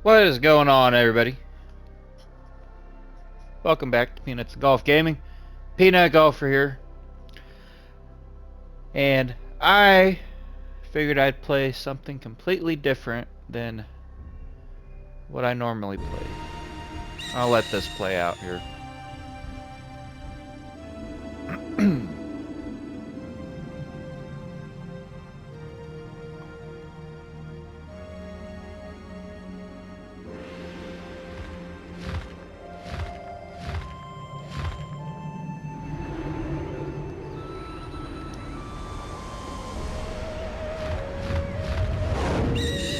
What is going on, everybody? Welcome back to Peanuts Golf Gaming. Peanut Golfer here. And I figured I'd play something completely different than what I normally play. I'll let this play out here.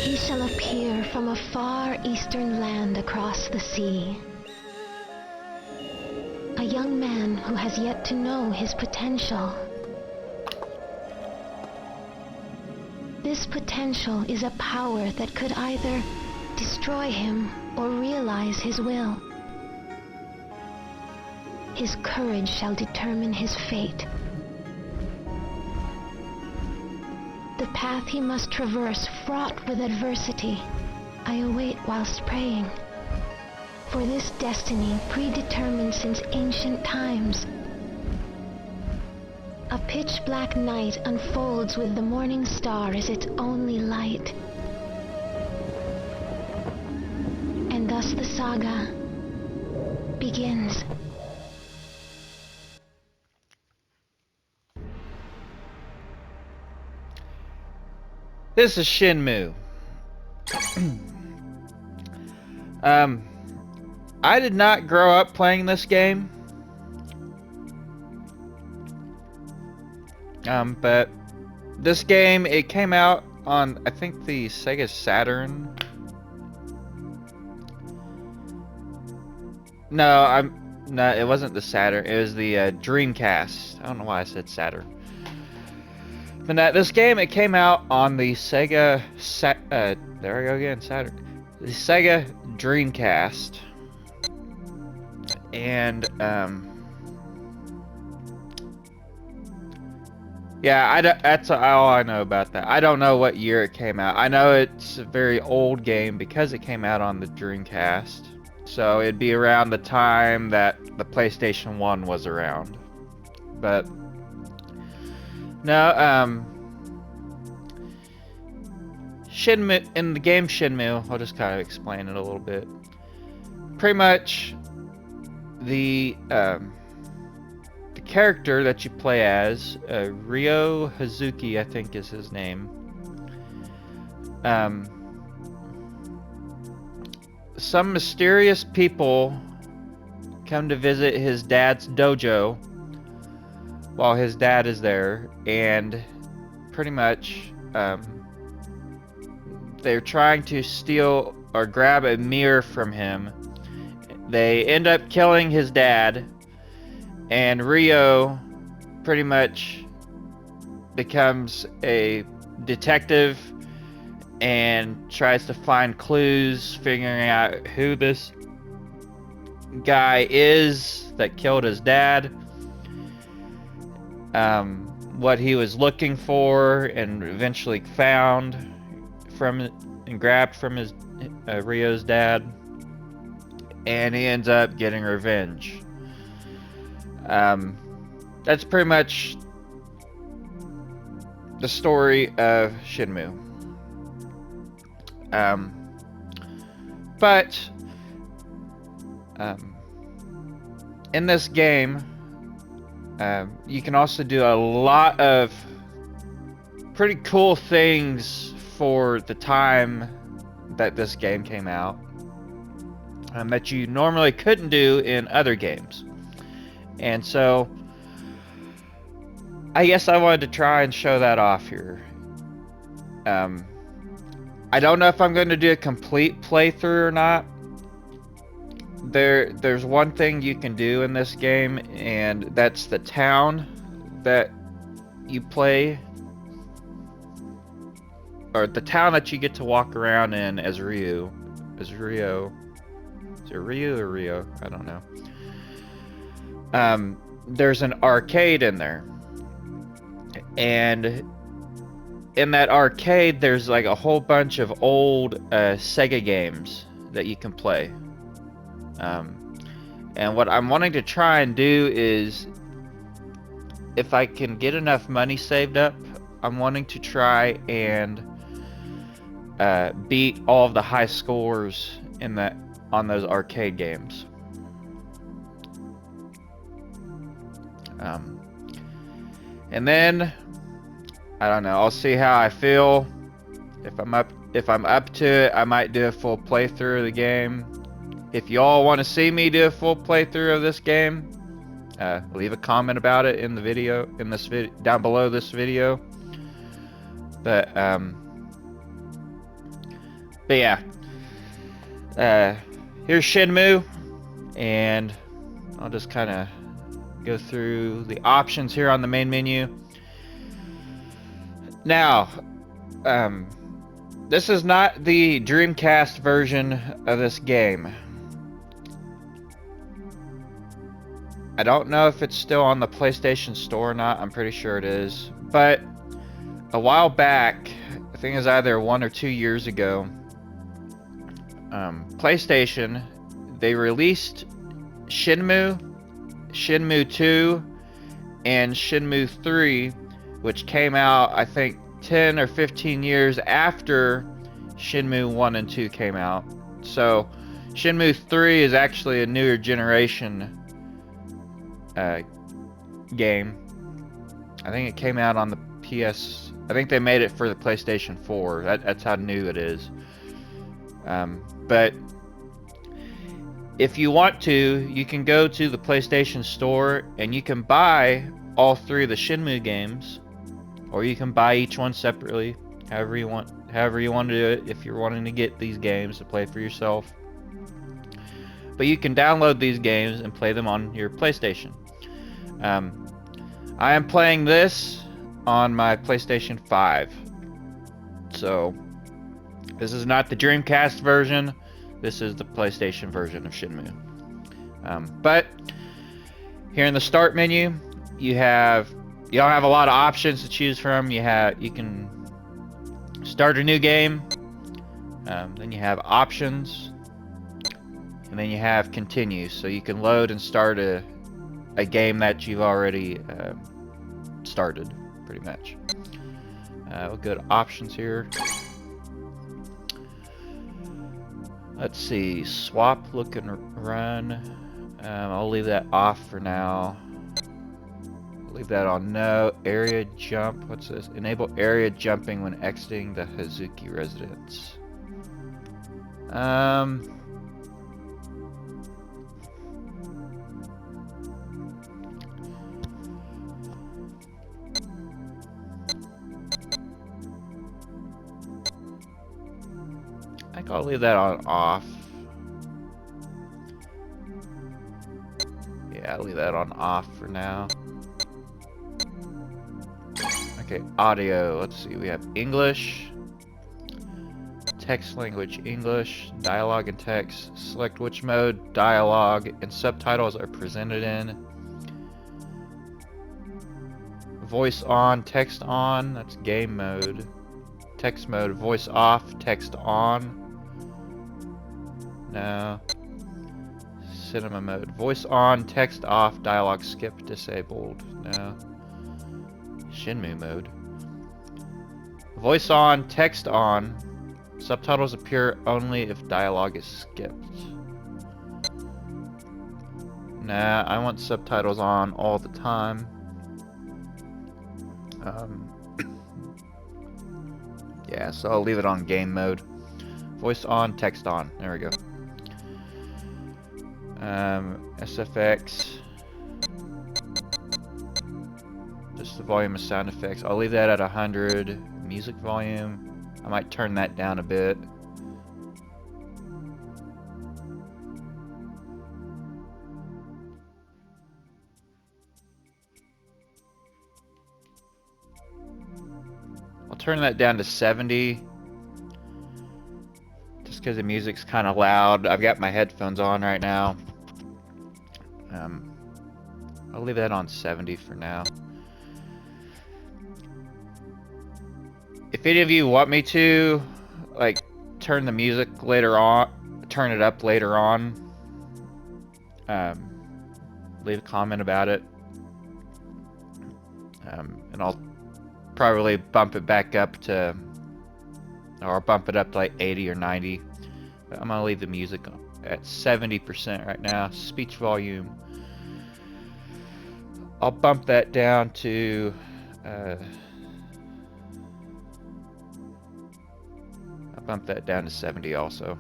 He shall appear from a far eastern land across the sea. A young man who has yet to know his potential. This potential is a power that could either destroy him or realize his will. His courage shall determine his fate. The path he must traverse, fraught with adversity, I await whilst praying. For this destiny predetermined since ancient times. A pitch-black night unfolds with the morning star as its only light. And thus the saga begins. This is Shenmue. I did not grow up playing this game. But this game, it came out on, I think, the Sega Saturn. No, it wasn't the Saturn. It was the Dreamcast. I don't know why I said Saturn. But this game, it came out on the Sega. There I go again, Saturn. The Sega Dreamcast. And yeah, that's all I know about that. I don't know what year it came out. I know it's a very old game because it came out on the Dreamcast. So it'd be around the time that the PlayStation 1 was around. But no, Shenmue, in the game Shenmue, I'll just kind of explain it a little bit. Pretty much, the character that you play as, Ryo Hazuki, I think is his name. Some mysterious people come to visit his dad's dojo while his dad is there, and pretty much they're trying to steal or grab a mirror from him. They end up killing his dad, and Ryo pretty much becomes a detective and tries to find clues, figuring out who this guy is that killed his dad, what he was looking for, and eventually found from and grabbed from his Ryo's dad, and he ends up getting revenge. That's pretty much the story of Shenmue. But in this game, you can also do a lot of pretty cool things for the time that this game came out, that you normally couldn't do in other games. And so I guess I wanted to try and show that off here. I don't know if I'm going to do a complete playthrough or not. There's one thing you can do in this game, and that's the town that you play, or the town that you get to walk around in as Ryo. Is Ryo? Is it Ryo or Rio? I don't know. There's an arcade in there, and in that arcade there's like a whole bunch of old Sega games that you can play. And what I'm wanting to try and do is, if I can get enough money saved up, I'm wanting to try and beat all of the high scores on those arcade games. And then I don't know. I'll see how I feel. If I'm up to it, I might do a full playthrough of the game. If y'all want to see me do a full playthrough of this game, leave a comment about it in the video, down below this video. But yeah, here's Shenmue, and I'll just kind of go through the options here on the main menu. Now, this is not the Dreamcast version of this game. I don't know if it's still on the PlayStation Store or not. I'm pretty sure it is. But a while back, I think it was either 1 or 2 years ago, PlayStation, they released Shenmue, Shenmue 2, and Shenmue 3, which came out, I think, 10 or 15 years after Shenmue 1 and 2 came out. So Shenmue 3 is actually a newer generation game. I think it came out on the PS. I think they made it for the PlayStation 4. That's how new it is. But if you want to, you can go to the PlayStation Store and you can buy all 3 of the Shenmue games, or you can buy each one separately, however you want to do it, if you're wanting to get these games to play for yourself. But you can download these games and play them on your PlayStation. I am playing this on my PlayStation 5. So this is not the Dreamcast version. This is the PlayStation version of Shenmue. But here in the start menu, you don't have a lot of options to choose from. You can start a new game. Then you have options, and then you have continue. So you can load and start a game that you've already started, pretty much. We'll go to options here. Let's see, swap, look, and run. I'll leave that off for now. Leave that on no. Area jump, what's this? Enable area jumping when exiting the Hazuki residence. I think I'll leave that on off. Yeah, I'll leave that on off for now. Okay, audio. Let's see. We have English, text language English, dialogue and text. Select which mode dialogue and subtitles are presented in. Voice on, text on. That's game mode. Text mode, voice off, text on. No. Cinema mode. Voice on, text off, dialogue skip disabled. No. Shenmue mode. Voice on, text on. Subtitles appear only if dialogue is skipped. Nah, I want subtitles on all the time. Yeah, so I'll leave it on game mode. Voice on, text on. There we go. SFX. Just the volume of sound effects. I'll leave that at 100. Music volume. I might turn that down a bit. I'll turn that down to 70. Just because the music's kind of loud. I've got my headphones on right now. I'll leave that on 70 for now. If any of you want me to, like, turn the music turn it up later on, leave a comment about it. And I'll probably bump it back up to, or bump it up to like 80 or 90. But I'm gonna leave the music at 70% right now. Speech volume, I'll bump that down to I'll bump that down to 70 also.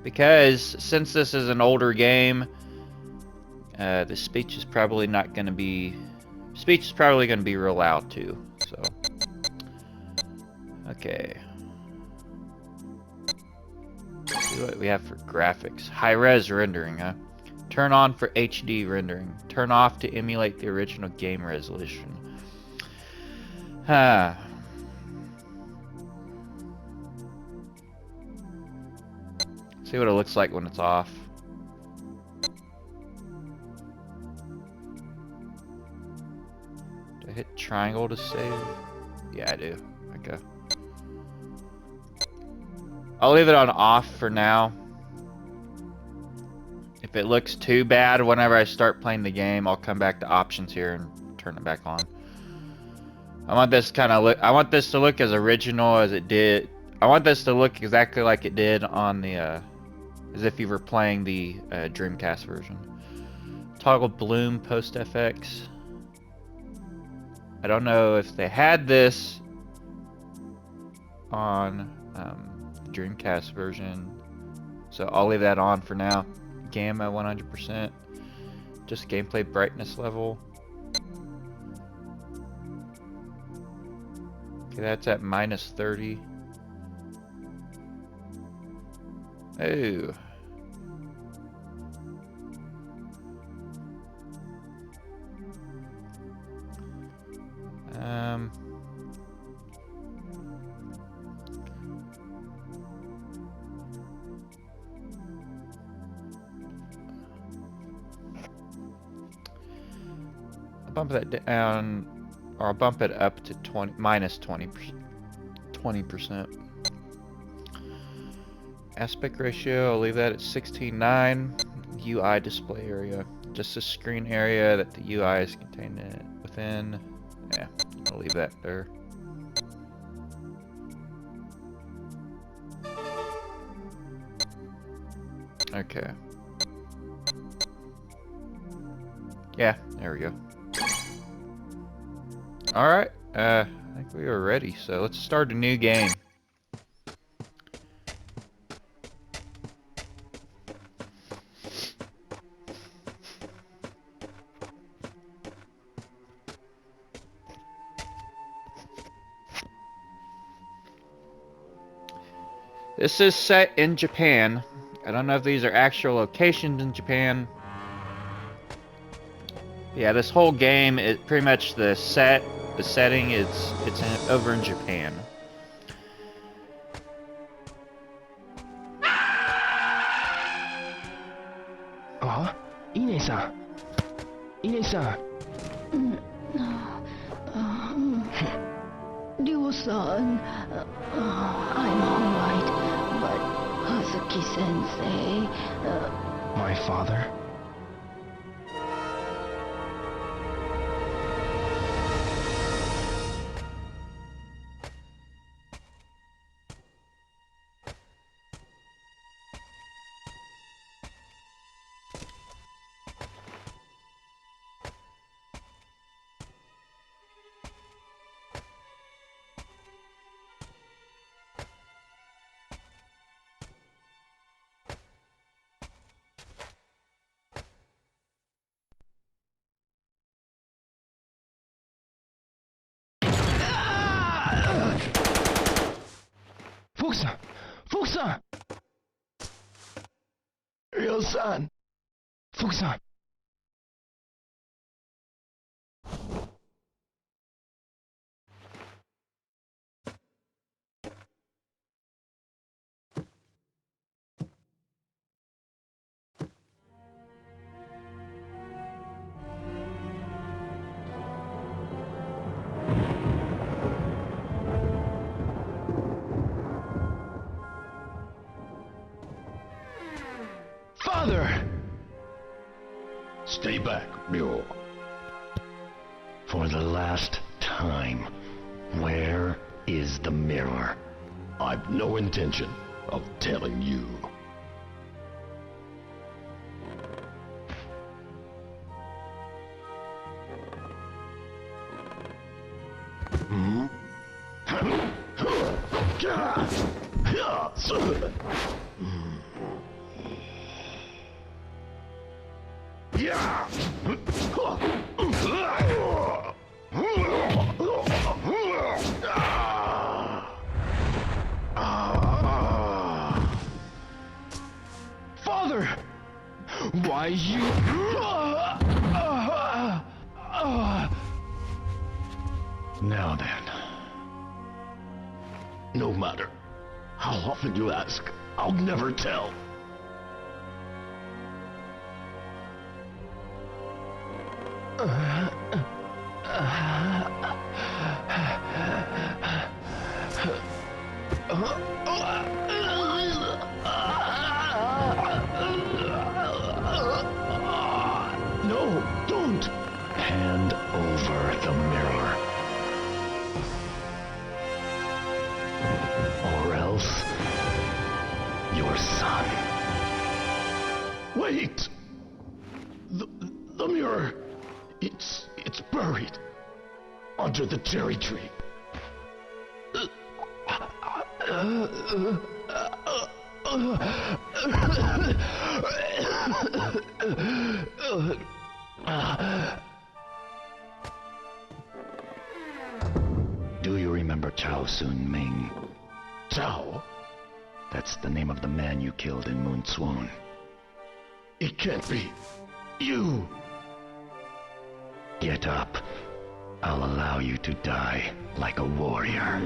Because since this is an older game, the speech is probably not going to be... Speech is probably going to be real loud too, so... Okay. Let's see what we have for graphics. High-res rendering, huh? Turn on for HD rendering. Turn off to emulate the original game resolution. Huh. See what it looks like when it's off. Do I hit triangle to save? Yeah, I do. Okay. I'll leave it on off for now. If it looks too bad whenever I start playing the game, I'll come back to options here and turn it back on. I want this kind of look. I want this to look as original as it did. I want this to look exactly like it did on the, as if you were playing the Dreamcast version. Toggle bloom post FX. I don't know if they had this on the Dreamcast version, so I'll leave that on for now. Gamma 100%. Just gameplay brightness level. Okay, that's at -30. Oh. I'll bump that down, or I'll bump it up to -20%. Aspect ratio, I'll leave that at 16:9. UI display area, just a screen area that the UI is contained within. Yeah, I'll leave that there. Okay. Yeah, there we go. Alright, I think we are ready, so let's start a new game. This is set in Japan. I don't know if these are actual locations in Japan. Yeah, this whole game is pretty much the setting is over in Japan. Ah, Ine-san. Ine-san. Ryo-san, I'm alright, but Hazuki-sensei, My father? Fukusan! Fukusan! Ryo-san! Fukusan! Stay back, Ryo. For the last time, where is the mirror? I've no intention of telling you. Hmm? Father! Why you... Now then. No matter how often you ask, I'll never tell. No, don't! Hand over the mirror. Or else, your son. Wait! The mirror, it's buried under the cherry tree. Do you remember Chao Sun Ming? Chao? That's the name of the man you killed in Moon Swoon. It can't be. You! Get up. I'll allow you to die like a warrior.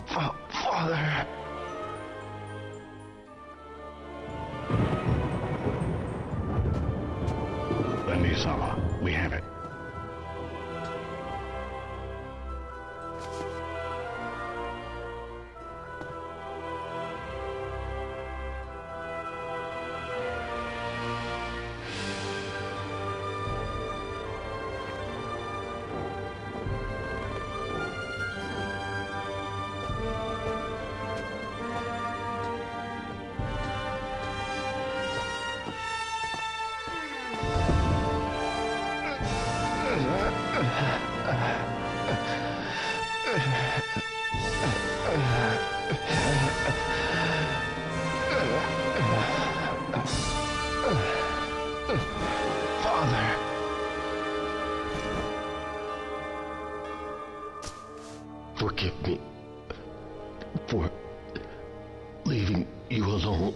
Father... Lenny-sama, we have it. Father. Forgive me for leaving you alone.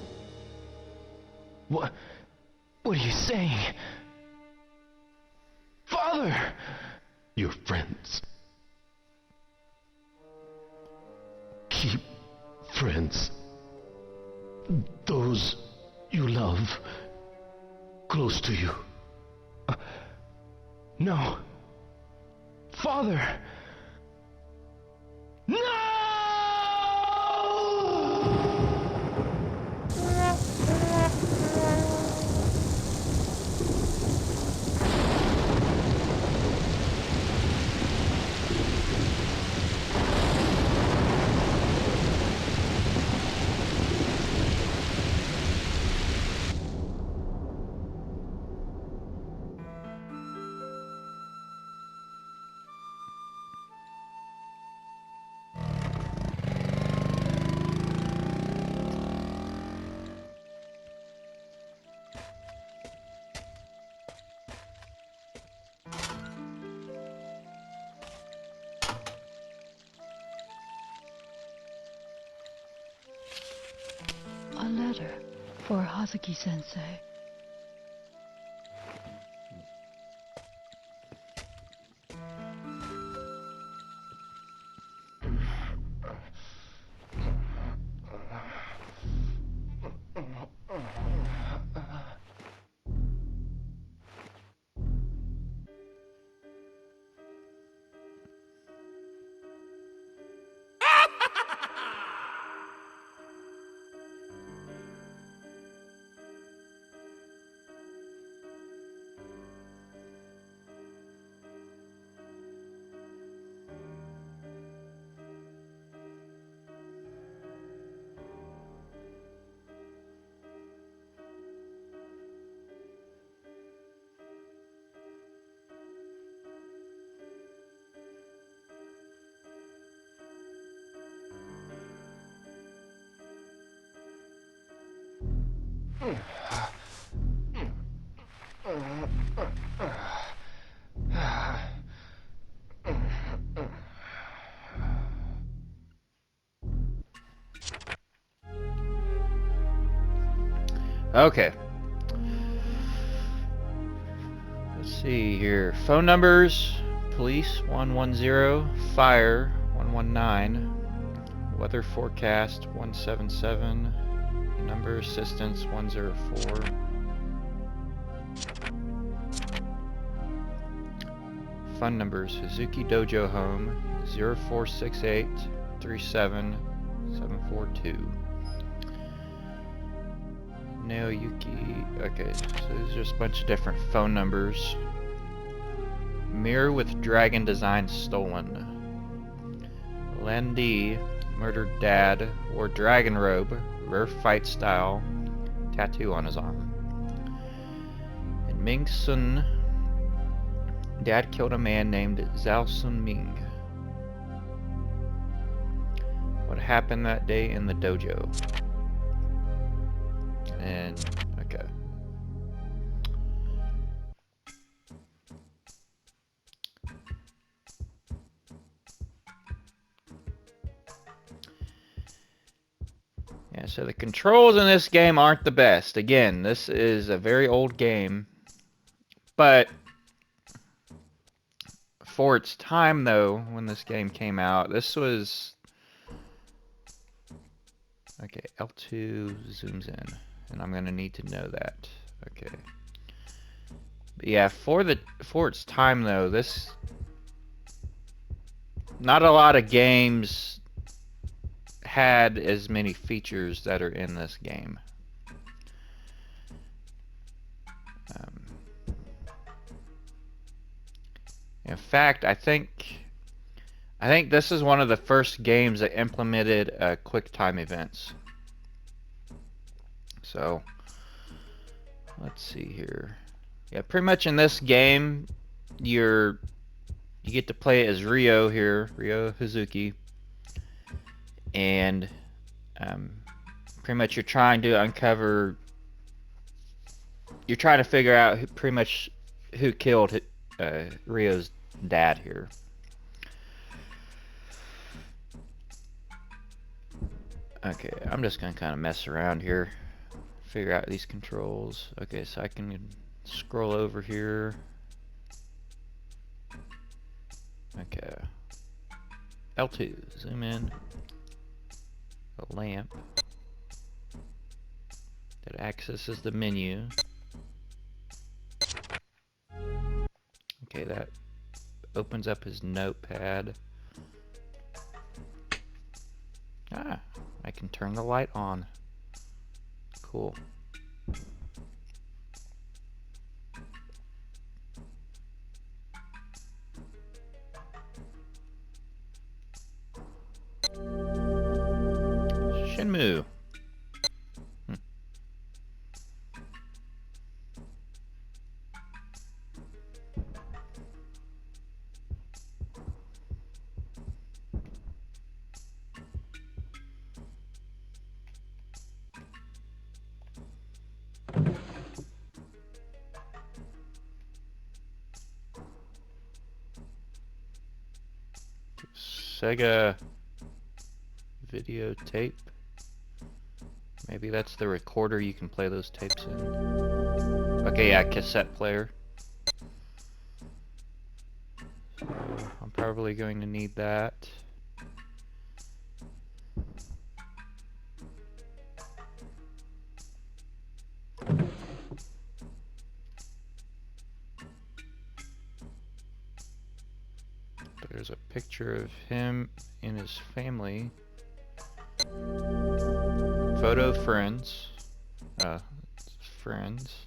What are you saying? Father! Your friends. Keep friends. Those you love close to you. No. Father! No! A letter for Hazuki-sensei. Okay. Let's see here. Phone numbers: police 110, fire 119, weather forecast 177, number assistance 104. Phone numbers: Hazuki Dojo Home 0468 37742. Naoyuki. Okay, so there's just a bunch of different phone numbers. Mirror with dragon design stolen. Lendi, murdered dad, wore dragon robe, rare fight style, tattoo on his arm. And Ming Sun, dad killed a man named Zhao Sun Ming. What happened that day in the dojo? And okay. Yeah, so the controls in this game aren't the best. Again, this is a very old game, but for its time though, when this game came out, this was okay. L2 zooms in, and I'm gonna need to know that. Okay. But yeah, for its time though, this not a lot of games had as many features that are in this game. In fact, I think this is one of the first games that implemented quick time events. So let's see here. Yeah, pretty much in this game, you get to play as Ryo here, Ryo Hazuki, and pretty much you're trying to figure out pretty much who killed Ryo's dad here. Okay, I'm just gonna kind of mess around here, figure out these controls. Okay, so I can scroll over here. Okay, L2, zoom in. A lamp that accesses the menu. Okay, that opens up his notepad. Ah, I can turn the light on. Cool. Shenmue. Sega videotape. Maybe that's the recorder you can play those tapes in. Okay, yeah, cassette player. So I'm probably going to need that. There's a picture of him and his family. Photo friends. Friends.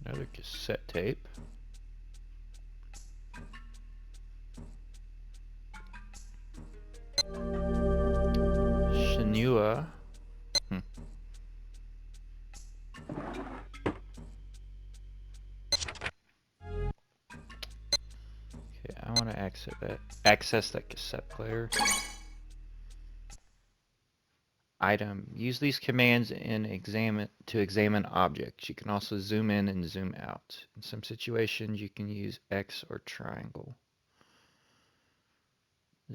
Another cassette tape. Shenmue. Yeah, I want to access that cassette player. Item. Use these commands to examine objects. You can also zoom in and zoom out. In some situations, you can use X or triangle.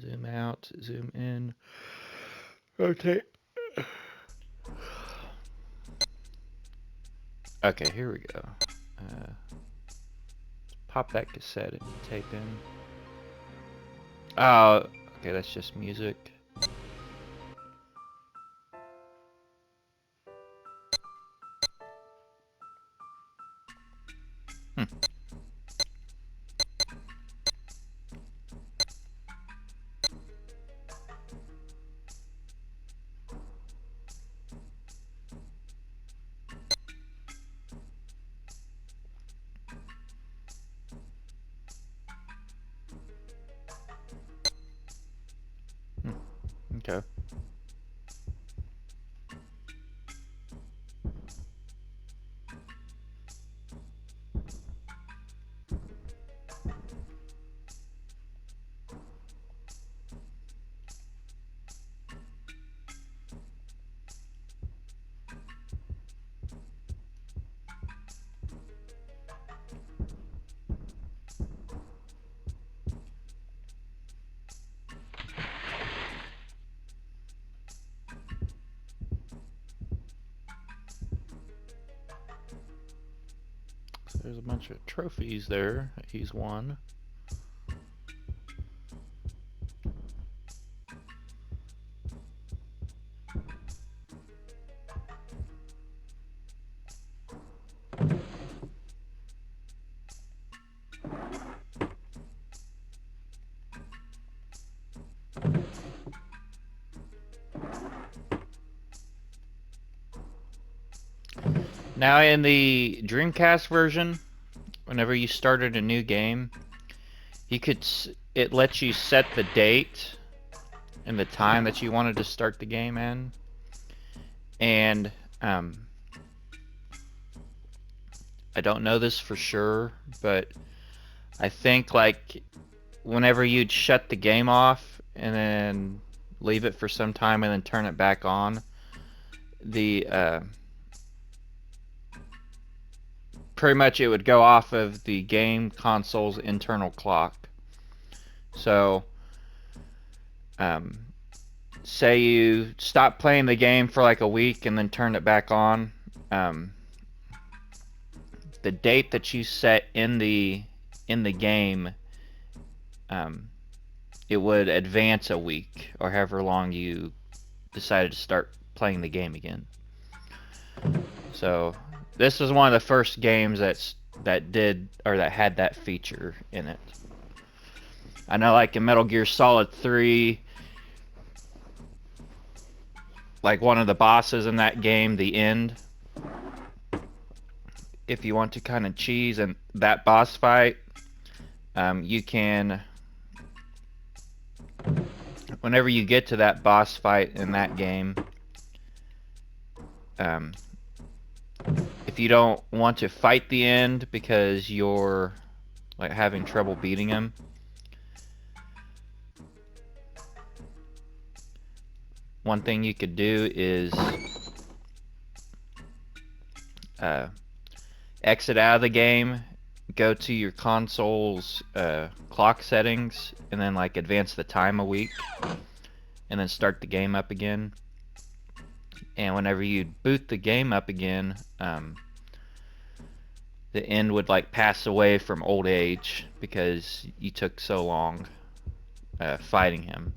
Zoom out, zoom in, rotate. Okay, here we go. Pop that cassette and tape in. Oh, okay, that's just music. Okay. So there's a bunch of trophies there that he's won. Now in the Dreamcast version, whenever you started a new game, it lets you set the date and the time that you wanted to start the game in. And I don't know this for sure, but I think like whenever you'd shut the game off and then leave it for some time and then turn it back on, the pretty much it would go off of the game console's internal clock. So say you stop playing the game for like a week and then turn it back on, the date that you set in the game, it would advance a week or however long you decided to start playing the game again. So this was one of the first games that had that feature in it. I know, like in Metal Gear Solid 3, like one of the bosses in that game, the end, if you want to kind of cheese in that boss fight, you can, whenever you get to that boss fight in that game, if you don't want to fight the end because you're like having trouble beating him, one thing you could do is exit out of the game, go to your console's clock settings, and then like advance the time a week, and then start the game up again. And whenever you boot the game up again, the end would like pass away from old age because you took so long fighting him.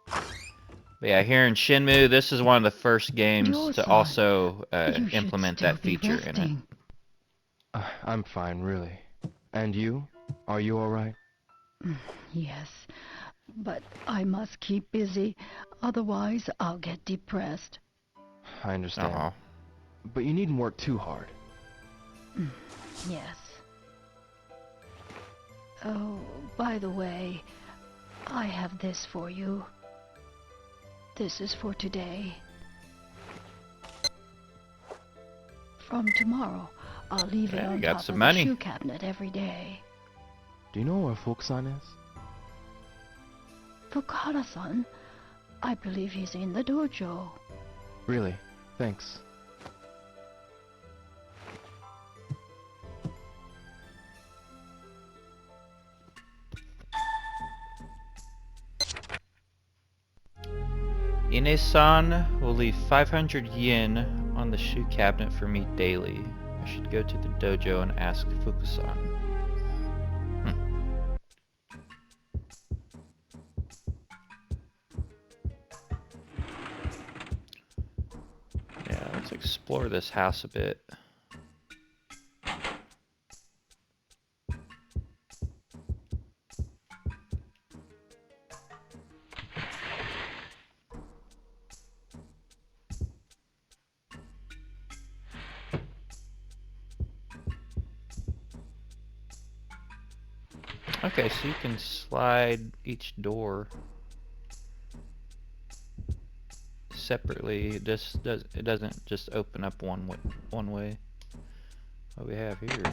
But yeah, here in Shenmue, this is one of the first games to also implement that feature in it. I'm fine, really. And you? Are you alright? Yes, but I must keep busy, otherwise I'll get depressed. I understand. Uh-huh. But you needn't work too hard. Yes. Oh, by the way, I have this for you. This is for today. From tomorrow, I'll leave it Yeah, on got top some of money. the shoe cabinet every day. Do you know where Fukusan is? Fukara-san, I believe he's in the dojo. Really? Thanks. Ine-san will leave 500 yen on the shoe cabinet for me daily. I should go to the dojo and ask Fukusan. Yeah, let's explore this house a bit. Okay, so you can slide each door separately. It doesn't just open up one way. What we have here?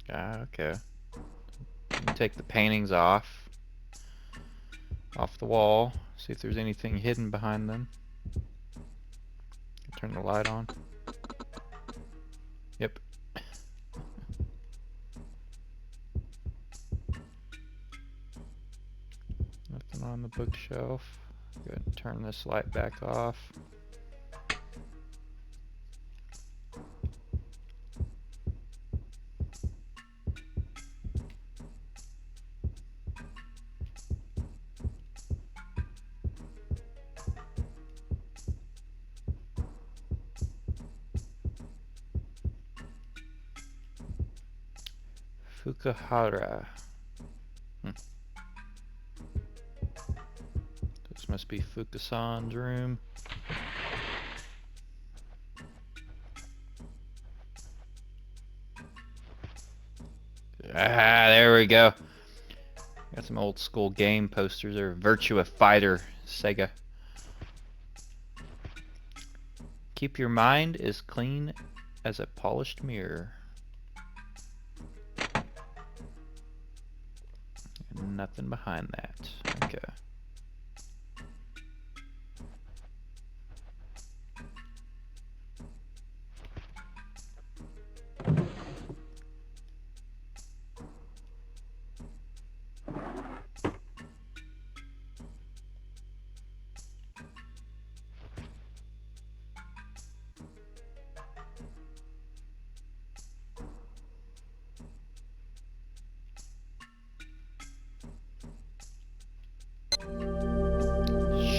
Ah, okay. You can take the paintings off the wall. See if there's anything hidden behind them. Turn the light on. Yep. Nothing on the bookshelf. Go ahead and turn this light back off. Fukuhara. This must be Fukusan's room. Ah, there we go. Got some old school game posters there. Virtua Fighter, Sega. Keep your mind as clean as a polished mirror. And nothing behind that. Okay.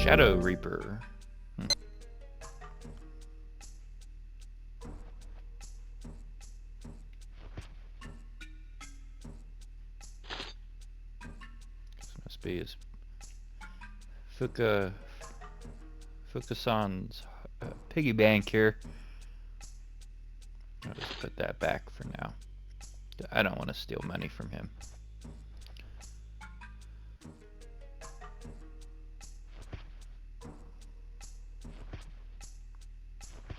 Shadow Reaper. This must be his Fukusan's piggy bank here. I'll just put that back for now. I don't want to steal money from him.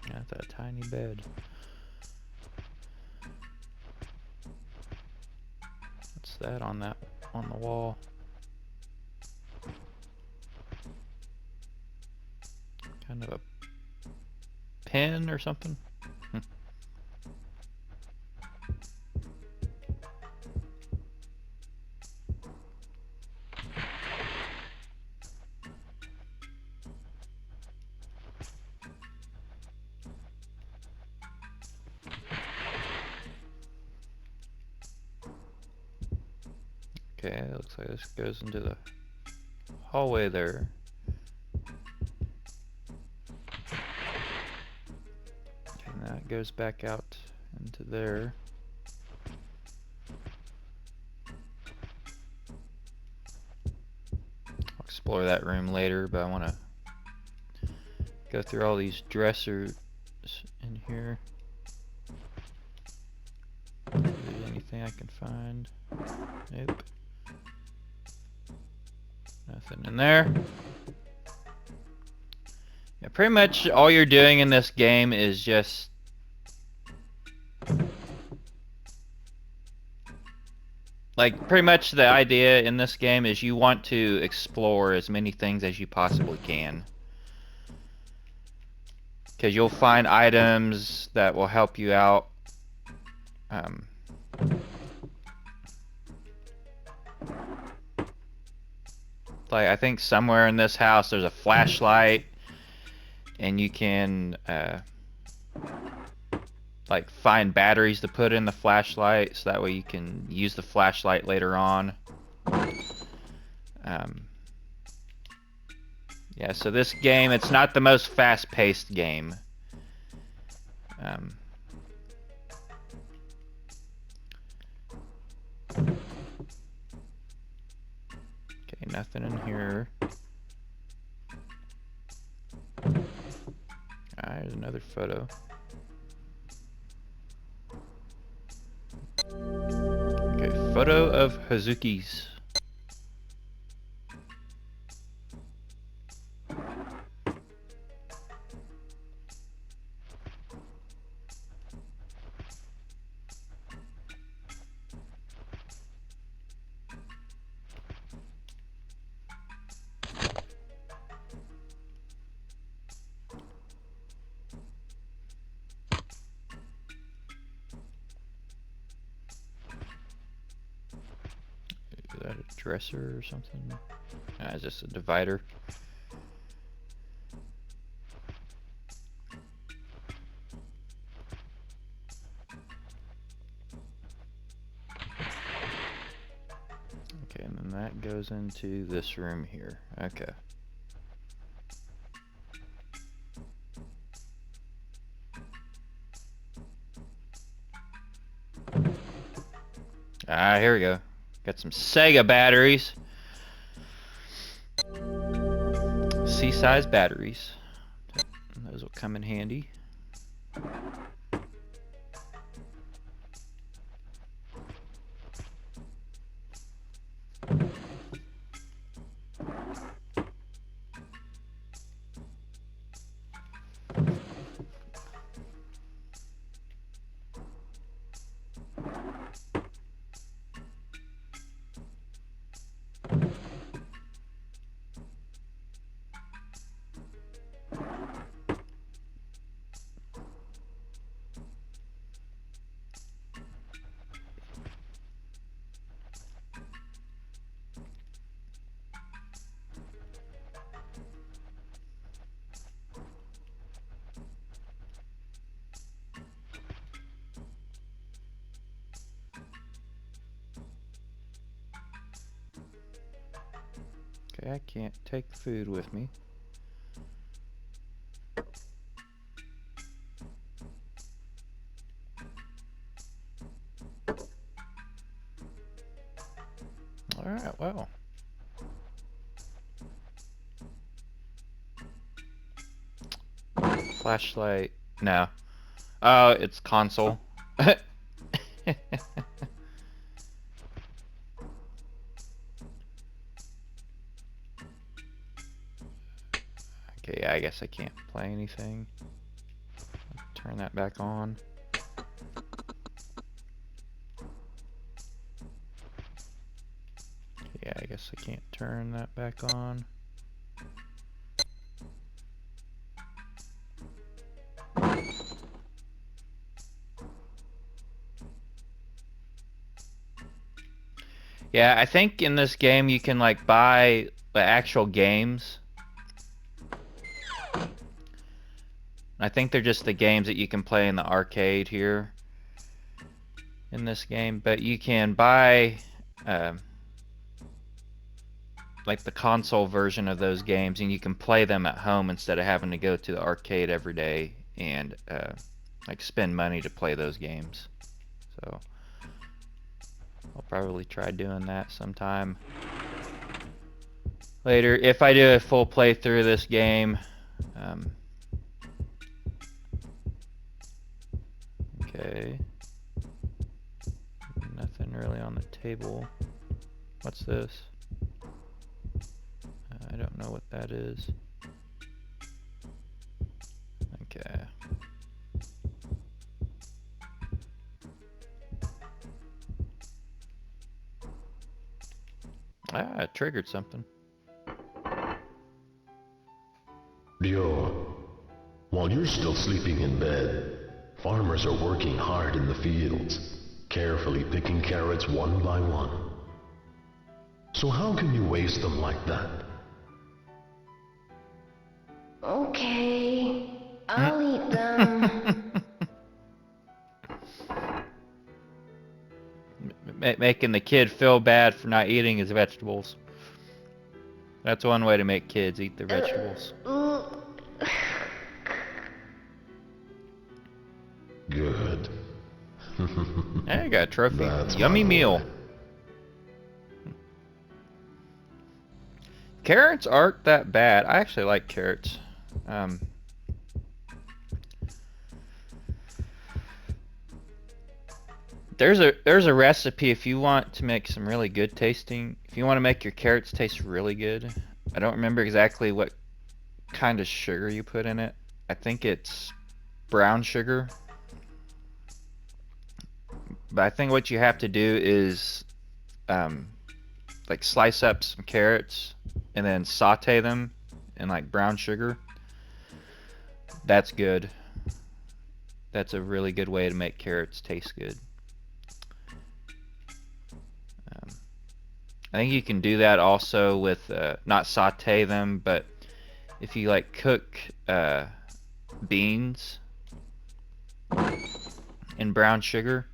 Got that tiny bed. What's that on the wall? Kind of a pen or something? Okay, it looks like this goes into the hallway there. And that goes back out into there. I'll explore that room later, but I want to go through all these dressers in here. If there's anything I can find. Nope. Nothing in there. Yeah, pretty much all you're doing in this game is just like, pretty much the idea in this game is you want to explore as many things as you possibly can. Because you'll find items that will help you out. Like, I think somewhere in this house there's a flashlight, and you can like find batteries to put in the flashlight, so that way you can use the flashlight later on. Yeah, so this game, it's not the most fast-paced game. Okay, nothing in here. There's another photo. Okay, photo of Hazuki's. Is that a dresser or something? It's just a divider. Okay, and then that goes into this room here. Okay. Here we go. Got some Sega batteries. C-size batteries. Those will come in handy. Okay, I can't take food with me. Alright, well. Flashlight. No. Oh, it's console. Okay, yeah, I guess I can't play anything. Turn that back on. Yeah, I guess I can't turn that back on. Yeah, I think in this game you can like buy the actual games. I think they're just the games that you can play in the arcade here in this game, but you can buy like the console version of those games, and you can play them at home instead of having to go to the arcade every day and like spend money to play those games. So I'll probably try doing that sometime later if I do a full playthrough of this game. Okay. Nothing really on the table. What's this? I don't know what that is. Okay. Ah, it triggered something. Dio, while you're still sleeping in bed, farmers are working hard in the fields, carefully picking carrots one by one. So how can you waste them like that? Okay, I'll eat them. Making the kid feel bad for not eating his vegetables. That's one way to make kids eat their vegetables. Good. Hey, you got a trophy. That's Yummy my meal. boy. Carrots aren't that bad. I actually like carrots. There's a recipe if you want to make some really good tasting. If you want to make your carrots taste really good. I don't remember exactly what kind of sugar you put in it. I think it's brown sugar. But I think what you have to do is like slice up some carrots and then saute them in like brown sugar. That's good. That's a really good way to make carrots taste good. I think you can do that also with not saute them, but if you like cook beans in brown sugar.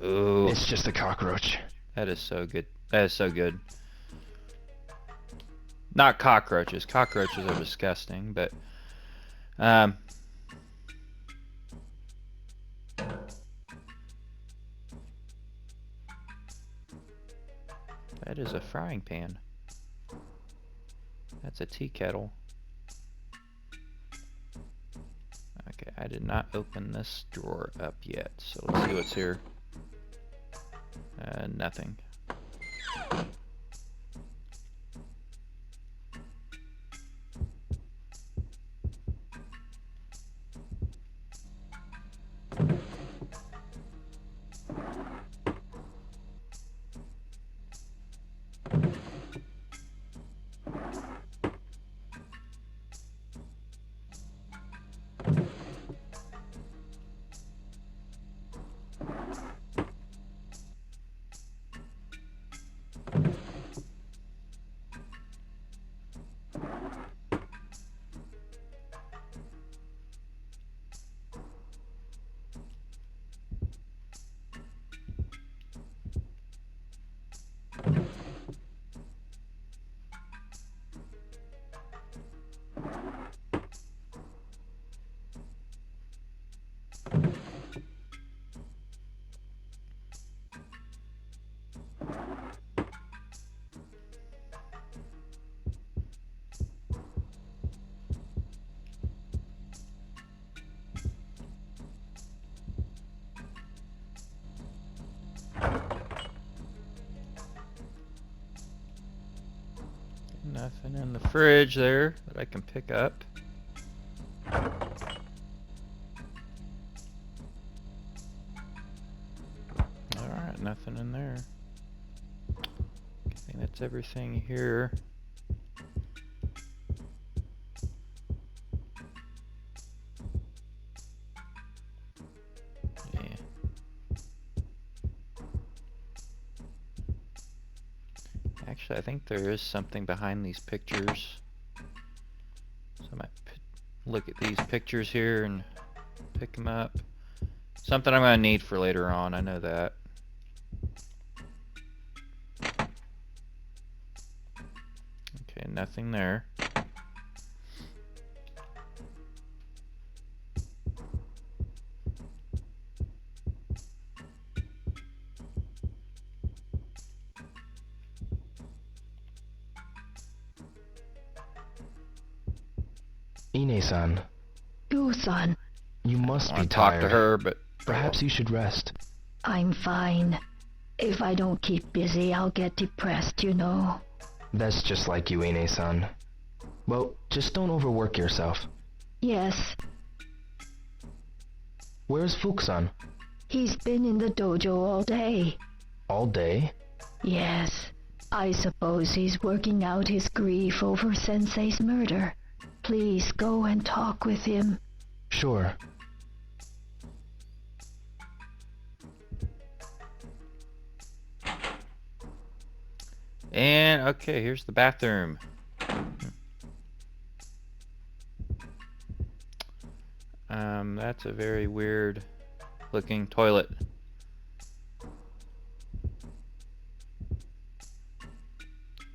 Ooh, It's just a cockroach. that is so good. That is so good. Not cockroaches. Cockroaches are disgusting, but that is a frying pan. That's a tea kettle. Okay, I did not open this drawer up yet, so let's see what's here. Nothing. Nothing in the fridge there that I can pick up. Alright, nothing in there. I think that's everything here. Yeah. Actually, I think there is something behind these pictures. So I might look at these pictures here and pick them up. Something I'm going to need for later on, I know that. Okay, nothing there. Ine-san, You-san, you must I be want to talk tired. to her, but Perhaps you should rest. I'm fine. If I don't keep busy, I'll get depressed, you know. That's just like you, Ine-san. Well, just don't overwork yourself. Yes, Where's Fukusan? he's been in the dojo all day. All day? Yes, I suppose he's working out his grief over Sensei's murder. Please go and talk with him. Sure. And okay, here's the bathroom. That's a very weird looking toilet.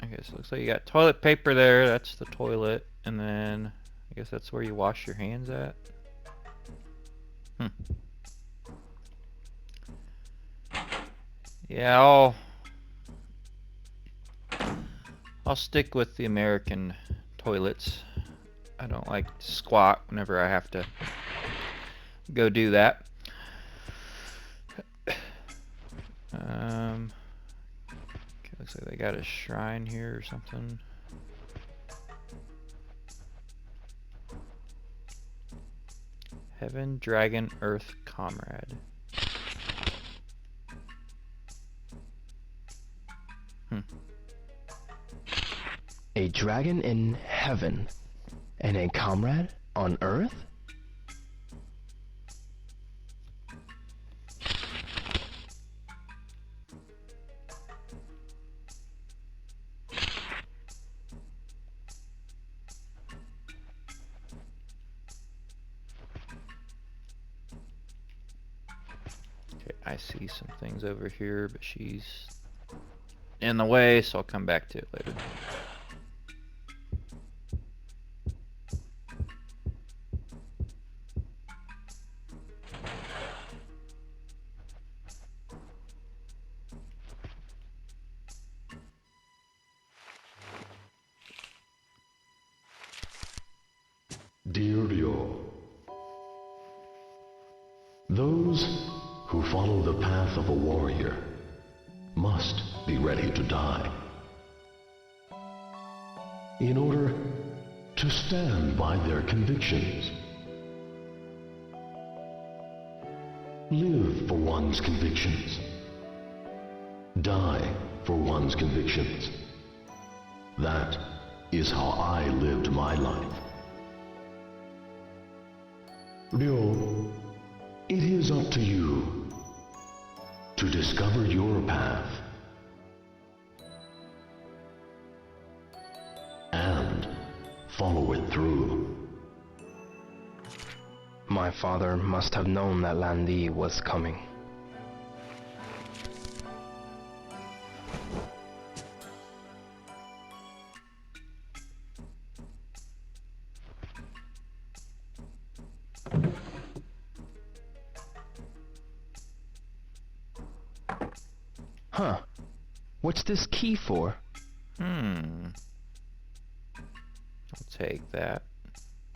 Okay, so it looks like you got toilet paper there. That's the toilet. And then I guess that's where you wash your hands at. Yeah, I'll stick with the American toilets. I don't like to squat whenever I have to go do that. Okay, looks like they got a shrine here or something. Heaven, Dragon, Earth, Comrade. A dragon in heaven and a comrade on Earth? Okay, I see some things over here, but she's in the way, so I'll come back to it later. Dear Ryo, those who follow the path of a warrior must be ready to die. In order to stand by their convictions. Live for one's convictions. Die for one's convictions. That is how I lived my life. Ryo, it is up to you to discover your path and follow it through. My father must have known that Lan Di was coming. Huh. What's this key for? I'll take that.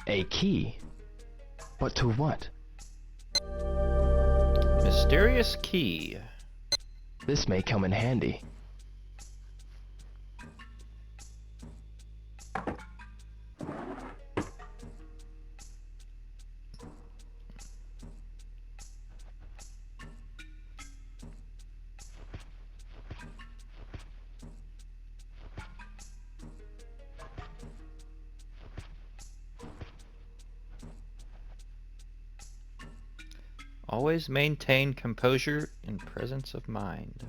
A key? But to what? Mysterious key. This may come in handy. Always maintain composure and presence of mind.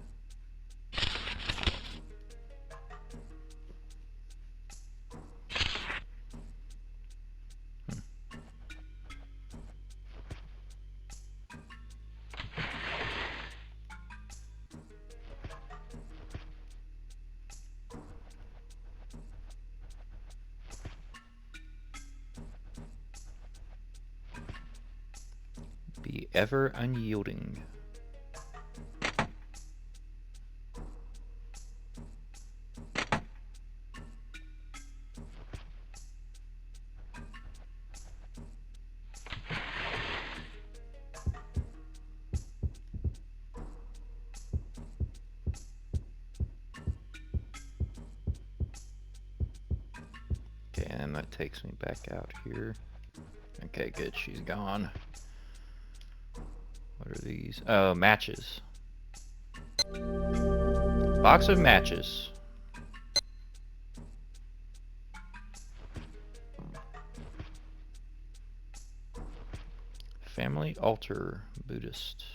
Be ever unyielding. Okay, and that takes me back out here. Okay, good, she's gone. What are these? Oh, matches. Box of matches. Money altar, Buddhist.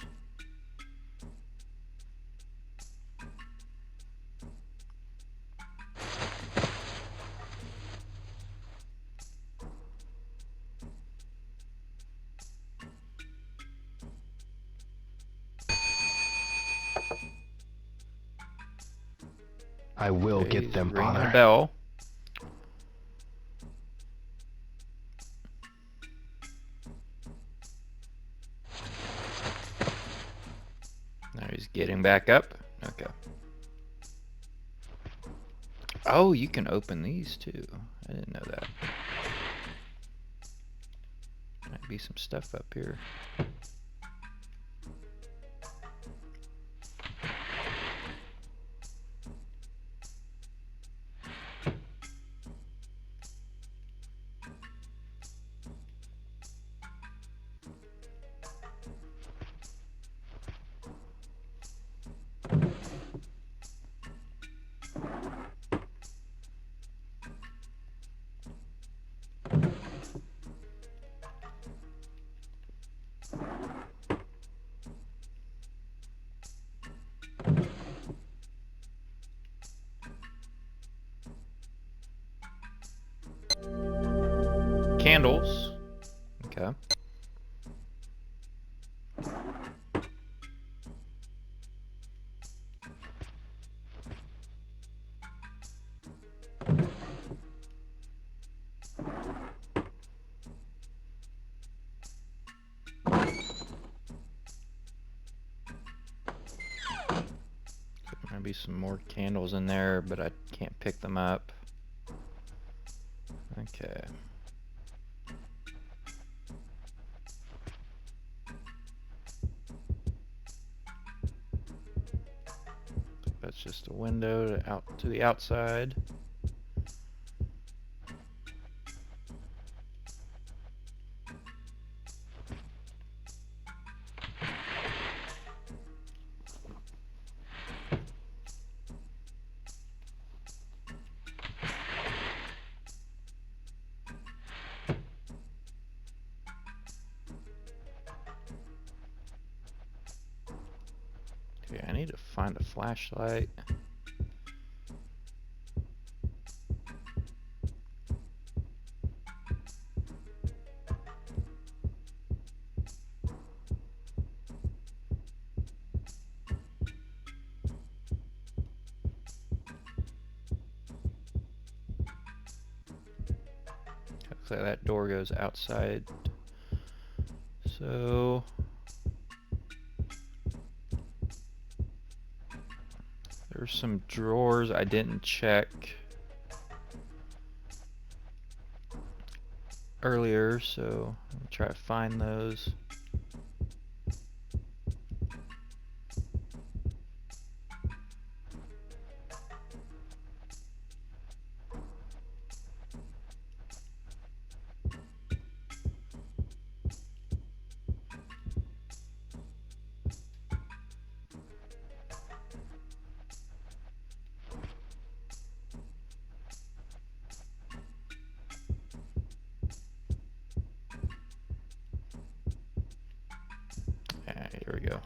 I will Okay, get he's them, ringing Father. a bell. Now he's getting back up. Okay. Oh, you can open these too. I didn't know that. Might be some stuff up here. Candles. Okay. There might be some more candles in there, but I can't pick them up. Okay. That's just a window out to the outside. Okay, I need to find a flashlight. Looks like that door goes outside. So there's some drawers I didn't check earlier, so I'll try to find those. Here we go.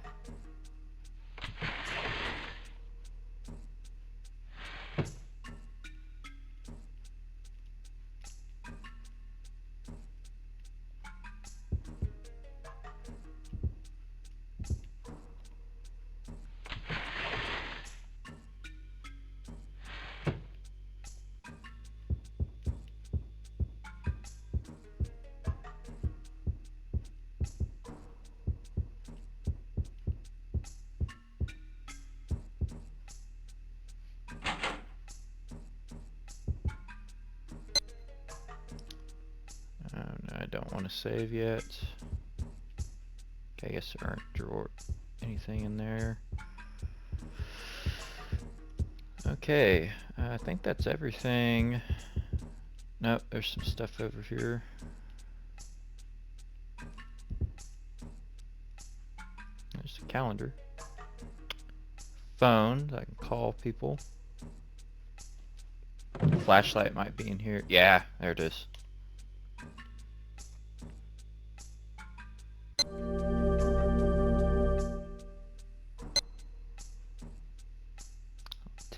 No, I don't want to save yet. Okay, I guess there aren't anything in there. Okay, I think that's everything. Nope, there's some stuff over here. There's a calendar. Phone, I can call people. Flashlight might be in here. Yeah, there it is.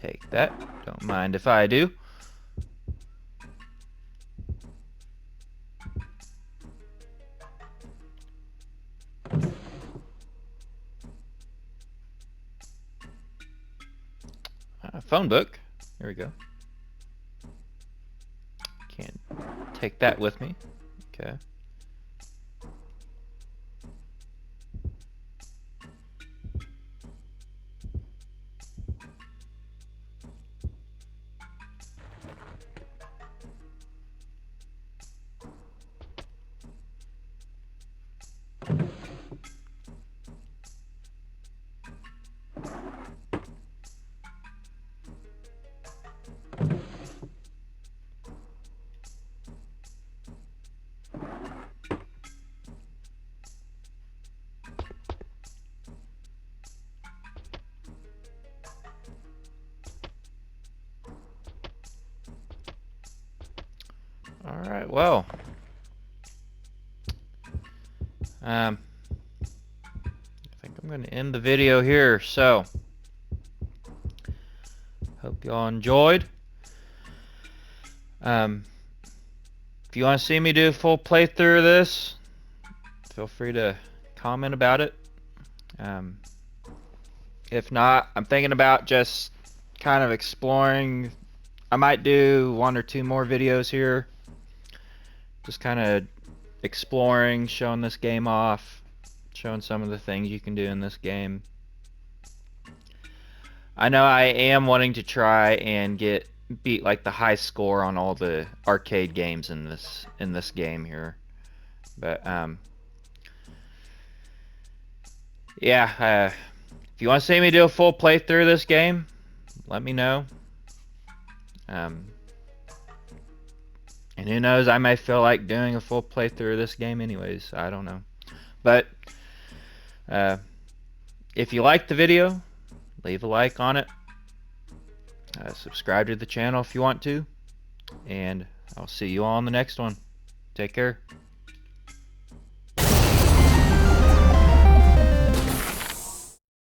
take that. Don't mind if I do. Phone book. Here we go. Can't take that with me. Okay. Alright, well. I think I'm going to end the video here, so hope y'all enjoyed. If you want to see me do a full playthrough of this, feel free to comment about it. If not, I'm thinking about just kind of exploring. I might do 1 or 2 more videos here, just kind of exploring, showing this game off, showing some of the things you can do in this game. I know I am wanting to try and beat like the high score on all the arcade games in this game here, but yeah, if you want to see me do a full playthrough of this game, let me know. And who knows, I may feel like doing a full playthrough of this game anyways. I don't know. But if you liked the video, leave a like on it. Subscribe to the channel if you want to. And I'll see you all on the next one. Take care.